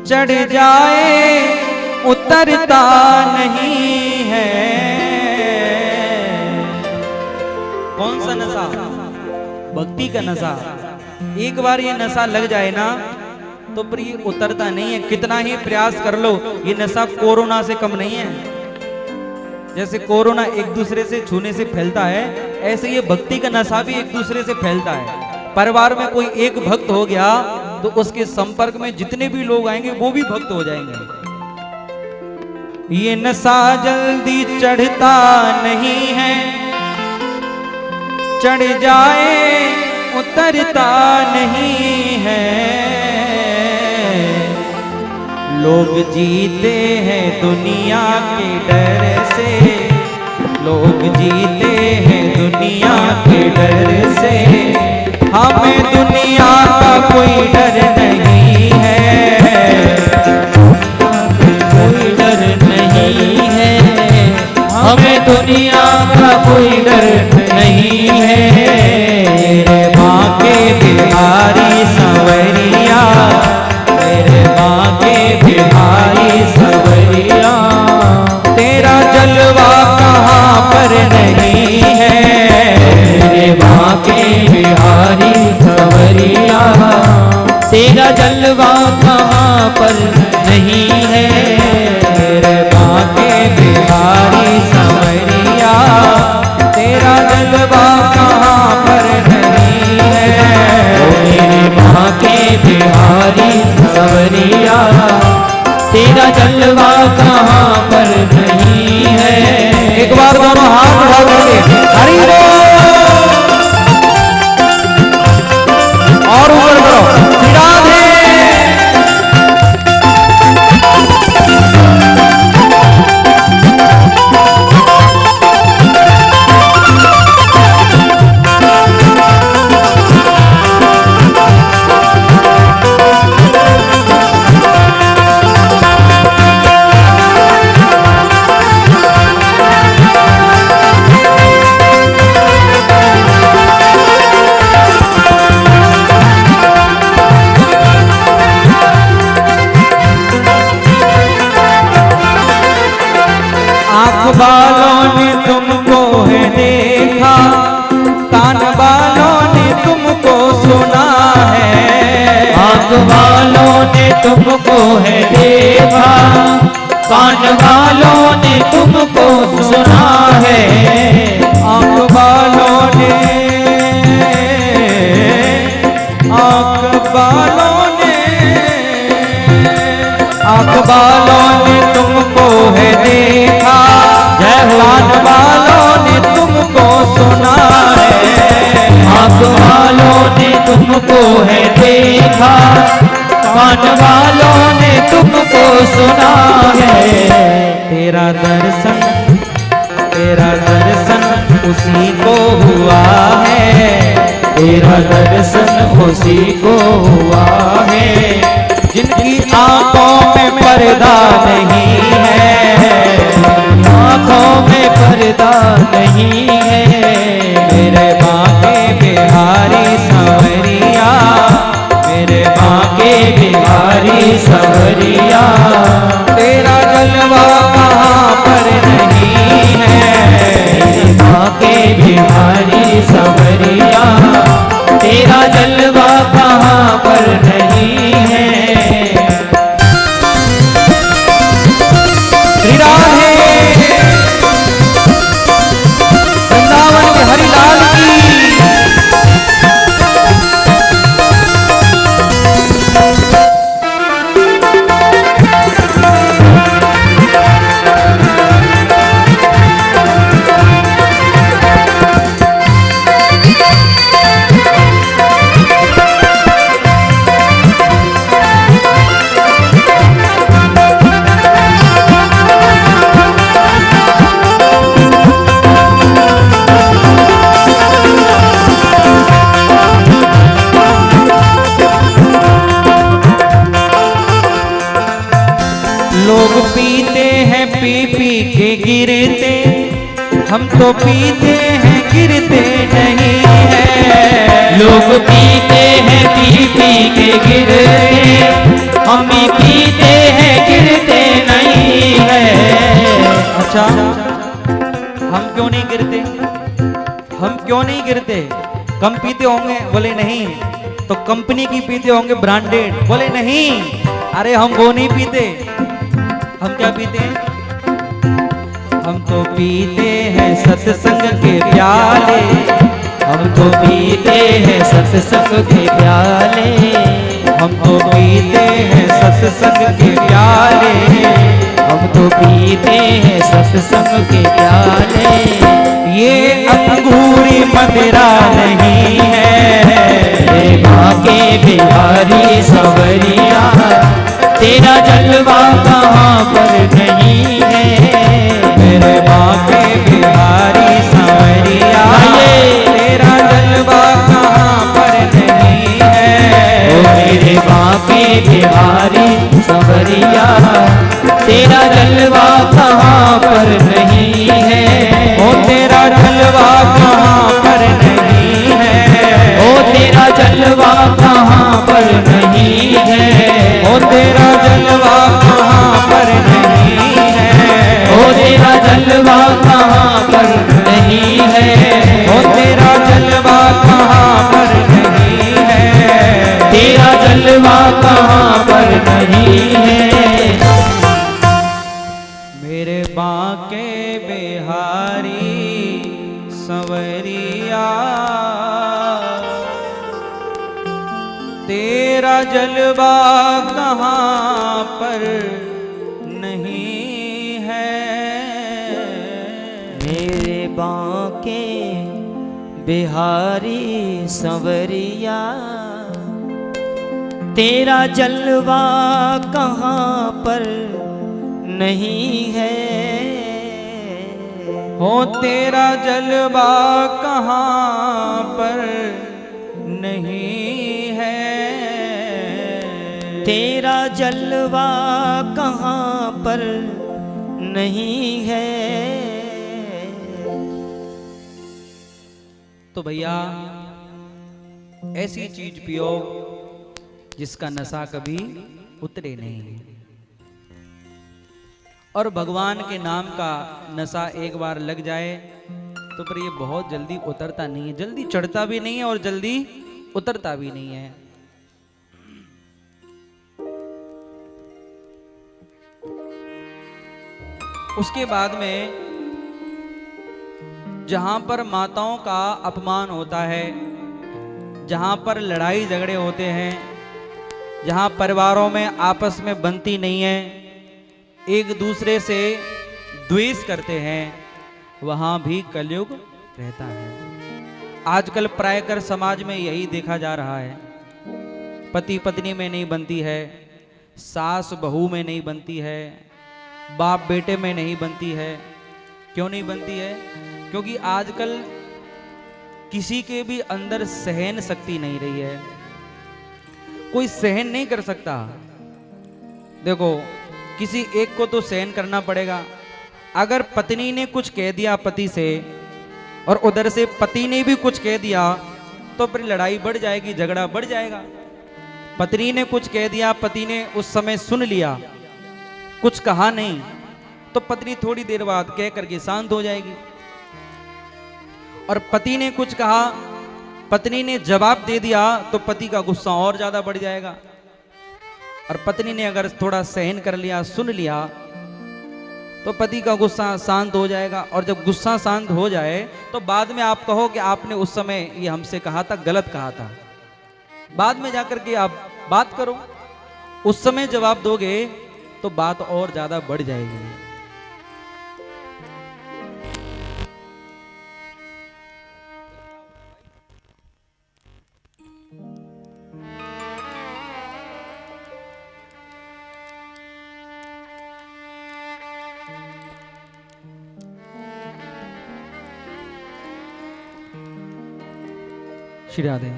चढ़ जाए उतरता नहीं है। कौन सा नशा? भक्ति का नशा। एक बार ये नशा लग जाए ना तो फिर ये उतरता नहीं है। कितना ही प्रयास कर लो, ये नशा कोरोना से कम नहीं है। जैसे कोरोना एक दूसरे से छूने से फैलता है, ऐसे ये भक्ति का नशा भी एक दूसरे से फैलता है। परिवार में कोई एक भक्त हो गया तो उसके संपर्क में जितने भी लोग आएंगे वो भी भक्त हो जाएंगे। ये नशा जल्दी चढ़ता नहीं है, चढ़ जाए उतरता नहीं है। लोग जीते हैं दुनिया के डर से, लोग जीते हैं दुनिया के डर से। हमें दुनिया का कोई डर नहीं है, कोई डर नहीं है। हमें दुनिया का कोई डर नहीं है। मेरे माँ के बिहारी संवरिया, मेरे माँ के बिहारी संवरिया, तेरा जलवा कहाँ पर नहीं है। मेरे माँ के बिहारी संवरिया, तेरा जलवा कहाँ पर नहीं है। मेरे माँ के बिहारी संवरिया, तेरा जलवा कहाँ पर नहीं है। मेरे माँ के बिहारी संवरिया, तेरा जलवा कहाँ पर नहीं है। एक बार दोनों हाथ उठा करके हरि बोल और ऊपर करो श्री राधे। बालों ने तुमको है देखा, कान बालों ने तुमको सुना है। आँख वालों ने तुमको है देखा, कान वालों ने तुमको सुना है। आँख वालों ने, आँख वालों ने, आँख वालों ने तुमको है देखा, कान वालों ने तुमको सुना है। आँख वालों ने तुमको है देखा, कान वालों ने तुमको सुना है। तेरा दर्शन, तेरा दर्शन उसी को हुआ है। तेरा दर्शन उसी को हुआ है। जिनकी आंखों में पर्दा नहीं है, आँखों में पर्दा नहीं है। मेरे माँ के बिहारी संवरिया, मेरे माँ के बिहारी संवरिया, तेरा जलवा कहाँ पर नहीं है। मेरे माँ के बिहारी संवरिया, तेरा जलवा कहाँ पर नहीं है। श्री राधे वृंदावन के हरिलाल की। लोग पीते हैं पी पी के गिरते, हम तो पीते हैं गिरते नहीं है। लोग पीते हैं पी पी के गिरते, हम भी पीते अच्छा, हम क्यों नहीं गिरते? हम क्यों नहीं गिरते? कम पीते होंगे? बोले नहीं। तो कंपनी की पीते होंगे, ब्रांडेड? बोले नहीं। अरे हम वो नहीं पीते। हम क्या पीते हैं? हम तो पीते हैं सत्संग के प्याले। हम तो पीते हैं सत्संग के प्याले। हम तो पीते हैं सत्संग के प्याले। हम तो पीते हैं सत्संग के प्याले। ये अंगूरी मदिरा नहीं है। मेरे माँ के बिहारी सवरिया, तेरा जलवा कहाँ पर नहीं है। मेरे माँ के बिहारी सांवरिया, तेरा जलवा कहाँ पर नहीं है। ओ मेरे माँ के बिहारी सवरिया, तेरा जलवा कहाँ पर नहीं है। ओ तेरा जलवा कहाँ पर नहीं है। ओ तेरा जलवा कहाँ पर नहीं है। ओ तेरा जलवा कहाँ पर नहीं है। ओ तेरा जलवा कहाँ पर नहीं है। ओ तेरा जलवा कहाँ पर नहीं है। तेरा जलवा कहाँ पर नहीं है। मेरे बांके बिहारी संवरिया, तेरा जलवा कहाँ पर नहीं है। मेरे बांके बिहारी संवरिया, तेरा जलवा कहाँ पर नहीं है। हो तेरा जलवा कहाँ पर नहीं है। तेरा जलवा कहाँ पर नहीं है। तो भैया ऐसी चीज पियो जिसका नशा कभी उतरे नहीं। और भगवान के नाम का नशा एक बार लग जाए तो पर ये बहुत जल्दी उतरता नहीं है, जल्दी चढ़ता भी नहीं है और जल्दी उतरता भी नहीं है। उसके बाद में जहां पर माताओं का अपमान होता है, जहां पर लड़ाई झगड़े होते हैं, जहां परिवारों में आपस में बनती नहीं है, एक दूसरे से द्वेष करते हैं, वहां भी कलयुग रहता है। आजकल प्रायकर समाज में यही देखा जा रहा है। पति पत्नी में नहीं बनती है, सास बहू में नहीं बनती है, बाप बेटे में नहीं बनती है। क्यों नहीं बनती है? क्योंकि आजकल किसी के भी अंदर सहन शक्ति नहीं रही है। कोई सहन नहीं कर सकता। देखो, किसी एक को तो सहन करना पड़ेगा। अगर पत्नी ने कुछ कह दिया पति से और उधर से पति ने भी कुछ कह दिया तो फिर लड़ाई बढ़ जाएगी, झगड़ा बढ़ जाएगा। पत्नी ने कुछ कह दिया, पति ने उस समय सुन लिया, कुछ कहा नहीं, तो पत्नी थोड़ी देर बाद कह करके शांत हो जाएगी। और पति ने कुछ कहा, पत्नी ने जवाब दे दिया तो पति का गुस्सा और ज्यादा बढ़ जाएगा। और पत्नी ने अगर थोड़ा सहन कर लिया, सुन लिया, तो पति का गुस्सा शांत हो जाएगा। और जब गुस्सा शांत हो जाए तो बाद में आप कहो कि आपने उस समय ये हमसे कहा था, गलत कहा था। बाद में जाकर के आप बात करो, उस समय जवाब दोगे तो बात और ज्यादा बढ़ जाएगी। श्री राधे।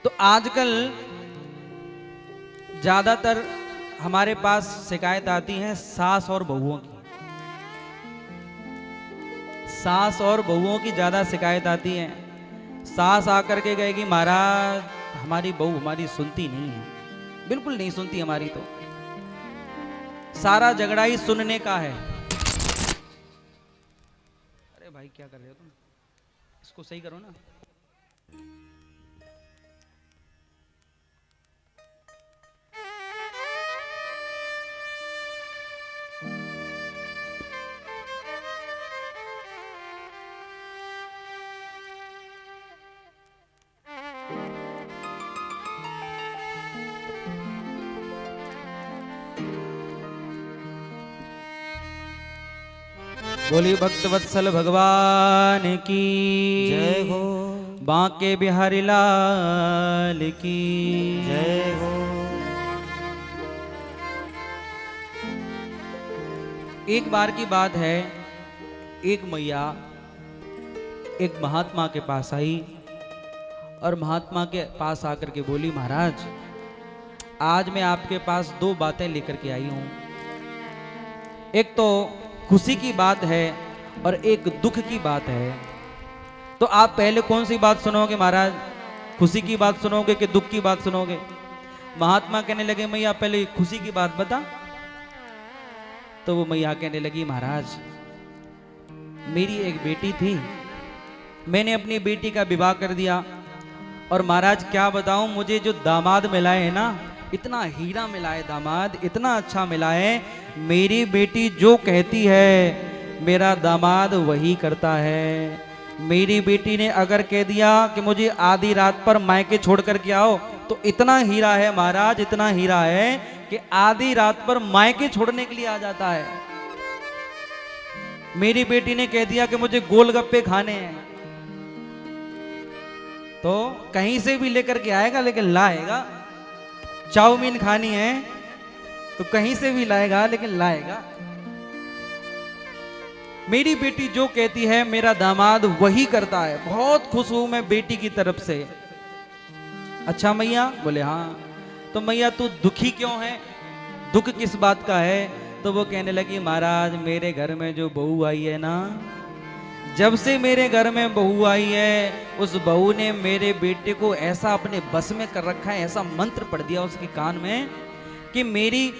तो आजकल ज्यादातर हमारे पास शिकायत आती है सास और बहुओं की। सास और बहुओं की ज्यादा शिकायत आती है। सास आकर के कहेगी, महाराज हमारी बहू हमारी सुनती नहीं है, बिल्कुल नहीं सुनती हमारी। तो सारा झगड़ा ही सुनने का है। अरे भाई क्या कर रहे हो तुम, इसको सही करो ना। बोली भक्त वत्सल भगवान की जय हो, बांके बिहारी लाल की जय हो। एक बार की बात है, एक मैया एक महात्मा के पास आई और महात्मा के पास आकर के बोली, महाराज आज मैं आपके पास दो बातें लेकर के आई हूं। एक तो खुशी की बात है और एक दुख की बात है। तो आप पहले कौन सी बात सुनोगे महाराज, खुशी की बात सुनोगे कि दुख की बात सुनोगे? महात्मा कहने लगे, मैया पहले खुशी की बात बता। तो वो मैया कहने लगी, महाराज मेरी एक बेटी थी, मैंने अपनी बेटी का विवाह कर दिया और महाराज क्या बताऊं, मुझे जो दामाद मिला है ना, इतना हीरा मिला है दामाद, इतना अच्छा मिला है। मेरी बेटी जो कहती है मेरा दामाद वही करता है। मेरी बेटी ने अगर कह दिया कि मुझे आधी रात पर मायके छोड़ कर के आओ, तो इतना हीरा है महाराज, इतना हीरा है कि आधी रात पर मायके छोड़ने के लिए आ जाता है। मेरी बेटी ने कह दिया कि मुझे गोलगप्पे खाने हैं, तो कहीं से भी लेकर के आएगा, लेकिन लाएगा। चाउमीन खानी है तो कहीं से भी लाएगा, लेकिन लाएगा। मेरी बेटी जो कहती है मेरा दामाद वही करता है। बहुत खुश हूं मैं बेटी की तरफ से। अच्छा मैया? बोले हाँ। तो मैया तू दुखी क्यों है, दुख किस बात का है? तो वो कहने लगी, महाराज मेरे घर में जो बहू आई है ना, जब से मेरे घर में बहू आई है, उस बहू ने मेरे बेटे को ऐसा अपने बस में कर रखा है, ऐसा मंत्र पढ़ दिया उसके कान में कि मेरी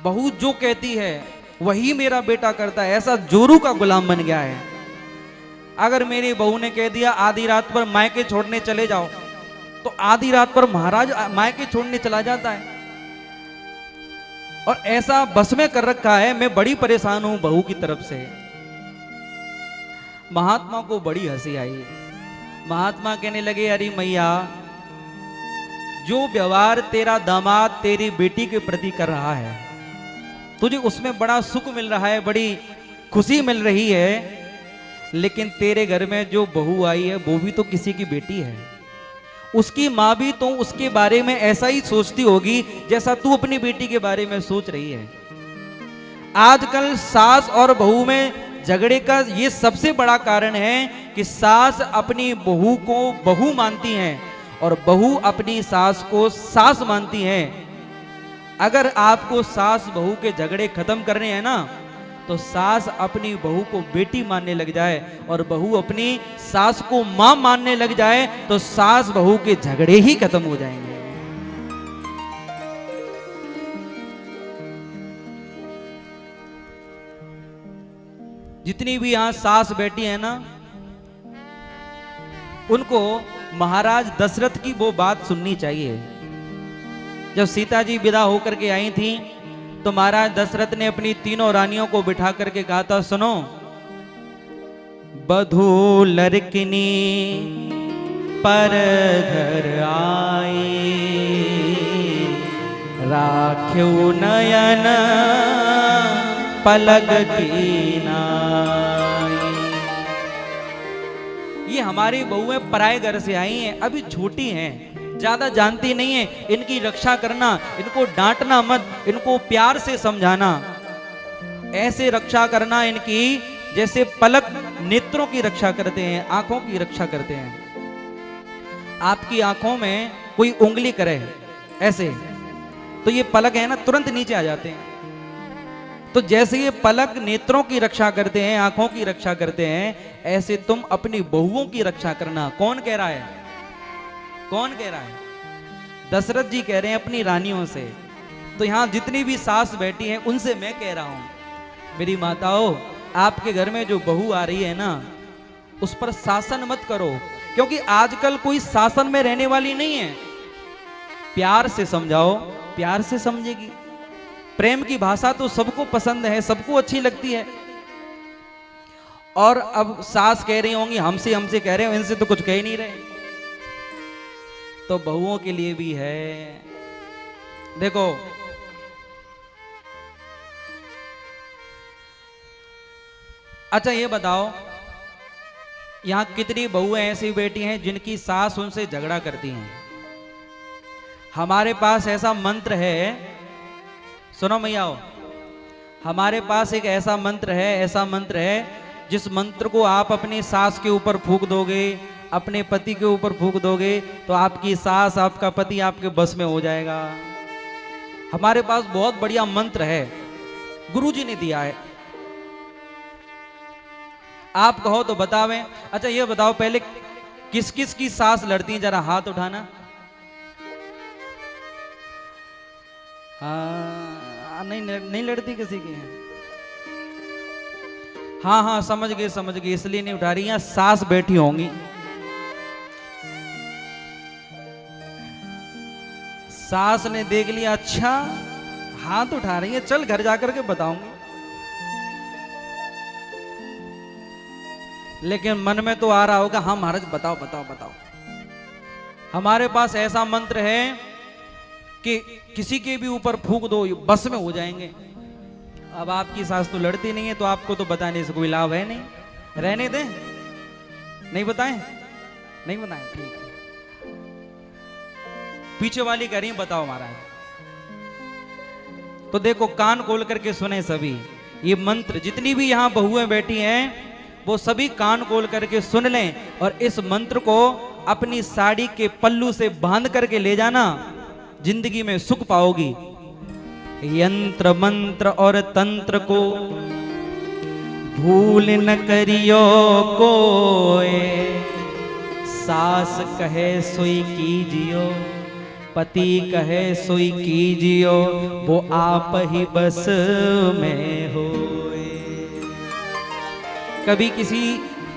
बहू जो कहती है वही मेरा बेटा करता है। ऐसा जोरू का गुलाम बन गया है। अगर मेरी बहू ने कह दिया आधी रात पर मायके छोड़ने चले जाओ, तो आधी रात पर महाराज मायके छोड़ने चला जाता है और ऐसा बस में कर रखा है। मैं बड़ी परेशान हूं बहू की तरफ से। महात्मा को बड़ी हंसी आई। महात्मा कहने लगे, अरे मैया जो व्यवहार तेरा दामाद तेरी बेटी के प्रति कर रहा है, तुझे उसमें बड़ा सुख मिल रहा है, बड़ी खुशी मिल रही है, लेकिन तेरे घर में जो बहू आई है वो भी तो किसी की बेटी है। उसकी माँ भी तो उसके बारे में ऐसा ही सोचती होगी जैसा तू अपनी बेटी के बारे में सोच रही है। आजकल सास और बहू में झगड़े का ये सबसे बड़ा कारण है कि सास अपनी बहू को बहू मानती हैं और बहू अपनी सास को सास मानती हैं। अगर आपको सास बहू के झगड़े खत्म करने हैं ना, तो सास अपनी बहू को बेटी मानने लग जाए और बहू अपनी सास को मां मानने लग जाए, तो सास बहू के झगड़े ही खत्म हो जाएंगे। जितनी भी यहां सास बैठी है ना, उनको महाराज दशरथ की वो बात सुननी चाहिए। जब सीता जी विदा होकर के आई थी, तो महाराज दशरथ ने अपनी तीनों रानियों को बिठा करके कहा था, सुनो, बधू लड़किनी पर घर आई, राख्यो नयन पलक की नाई। ये हमारी बहुएं पराए घर से आई हैं, अभी छोटी हैं, ज्यादा जानती नहीं है। इनकी रक्षा करना, इनको डांटना मत, इनको प्यार से समझाना, ऐसे रक्षा करना इनकी जैसे पलक नेत्रों की रक्षा करते हैं, आंखों की रक्षा करते हैं। आपकी आंखों में कोई उंगली करे ऐसे, तो ये पलक है ना तुरंत नीचे आ जाते हैं। तो जैसे ये पलक नेत्रों की रक्षा करते हैं, आंखों की रक्षा करते हैं, ऐसे तुम अपनी बहुओं की रक्षा करना। कौन कह रहा है? कौन कह रहा है? दशरथ जी कह रहे हैं अपनी रानियों से। तो यहां जितनी भी सास बैठी हैं उनसे मैं कह रहा हूं, मेरी माताओं, आपके घर में जो बहू आ रही है ना, उस पर शासन मत करो, क्योंकि आजकल कोई शासन में रहने वाली नहीं है। प्यार से समझाओ, प्यार से समझेगी। प्रेम की भाषा तो सबको पसंद है, सबको अच्छी लगती है। और अब सास कह रही होंगी हमसे हमसे कह रहे हो, इनसे तो कुछ कह ही नहीं रहे। तो बहुओं के लिए भी है। देखो, अच्छा ये बताओ, यहां कितनी बहुएं ऐसी बैठी हैं जिनकी सास उनसे झगड़ा करती हैं? हमारे पास ऐसा मंत्र है, सुनो मैयाओ, हमारे पास एक ऐसा मंत्र है, ऐसा मंत्र है, जिस मंत्र को आप अपनी सास के ऊपर फूंक दोगे, अपने पति के ऊपर फूंक दोगे, तो आपकी सास, आपका पति आपके बस में हो जाएगा। हमारे पास बहुत बढ़िया मंत्र है, गुरुजी ने दिया है। आप कहो तो बतावें। अच्छा ये बताओ, पहले किस किस की सास लड़ती है, जरा हाथ उठाना। हाँ, नहीं लड़ती किसी की। हाँ हाँ, समझ गए, इसलिए नहीं उठा रही, हैं सास बैठी होंगी। सास ने देख लिया, अच्छा हाथ उठा रही है, चल घर जाकर के बताऊंगी। लेकिन मन में तो आ रहा होगा, हाँ महाराज बताओ बताओ बताओ। हमारे पास ऐसा मंत्र है कि किसी के भी ऊपर फूंक दो, बस में हो जाएंगे। अब आपकी सास तो लड़ती नहीं है, तो आपको तो बताने से कोई लाभ है नहीं, रहने दें। नहीं बताएं, नहीं बताएं, ठीक है। पीछे वाली कह रही बताओ महाराज। तो देखो, कान खोल करके सुने सभी, ये मंत्र जितनी भी यहां बहुएं बैठी हैं वो सभी कान खोल करके सुन लें, और इस मंत्र को अपनी साड़ी के पल्लू से बांध करके ले जाना, जिंदगी में सुख पाओगी। यंत्र मंत्र और तंत्र को भूल न करियो कोय, सास कहे सोई कीजियो, पति कहे सोई कीजियो, वो आप ही बस में हो। कभी किसी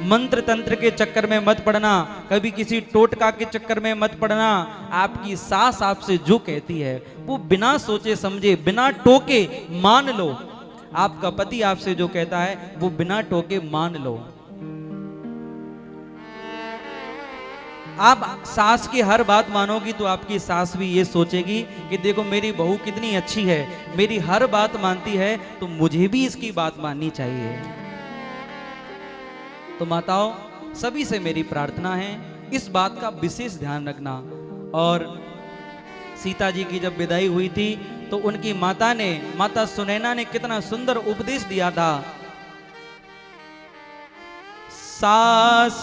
मंत्र तंत्र के चक्कर में मत पड़ना, कभी किसी टोटका के चक्कर में मत पड़ना। आपकी सास आपसे जो कहती है वो बिना सोचे समझे, बिना टोके मान लो। आपका पति आपसे जो कहता है वो बिना टोके मान लो। आप सास की हर बात मानोगी तो आपकी सास भी ये सोचेगी कि देखो मेरी बहू कितनी अच्छी है, मेरी हर बात मानती है, तो मुझे भी इसकी बात माननी चाहिए। तो माताओं, सभी से मेरी प्रार्थना है, इस बात का विशेष ध्यान रखना। और सीता जी की जब विदाई हुई थी तो उनकी माता सुनैना ने कितना सुंदर उपदेश दिया था। सास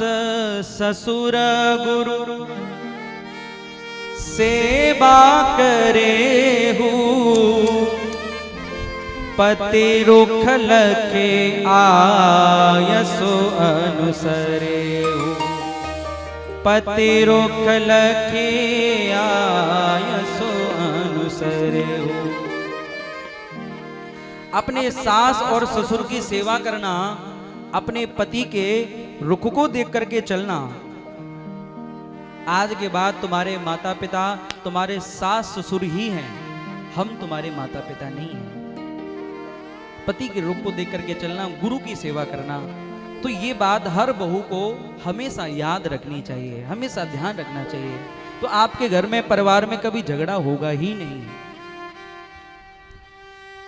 ससुर गुरु सेवा करे हूँ, पति रुख लखे आयसो अनुसरे हूँ, पति रुख लखे आयसो अनुसरे हूँ। अपने सास और ससुर की सेवा करना, अपने पति के रुख को देख करके चलना। आज के बाद तुम्हारे माता पिता तुम्हारे सास ससुर ही हैं, हम तुम्हारे माता पिता नहीं हैं। पति के रूप को देख करके चलना, गुरु की सेवा करना। तो ये बात हर बहू को हमेशा याद रखनी चाहिए, हमेशा ध्यान रखना चाहिए। तो आपके घर में, परिवार में कभी झगड़ा होगा ही नहीं।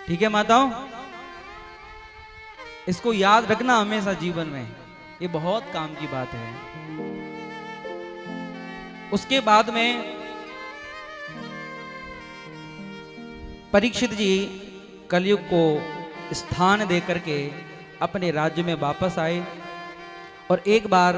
ठीक है माताओं, इसको याद रखना हमेशा जीवन में, ये बहुत काम की बात है। उसके बाद में परीक्षित जी कलयुग को स्थान दे करके अपने राज्य में वापस आए, और एक बार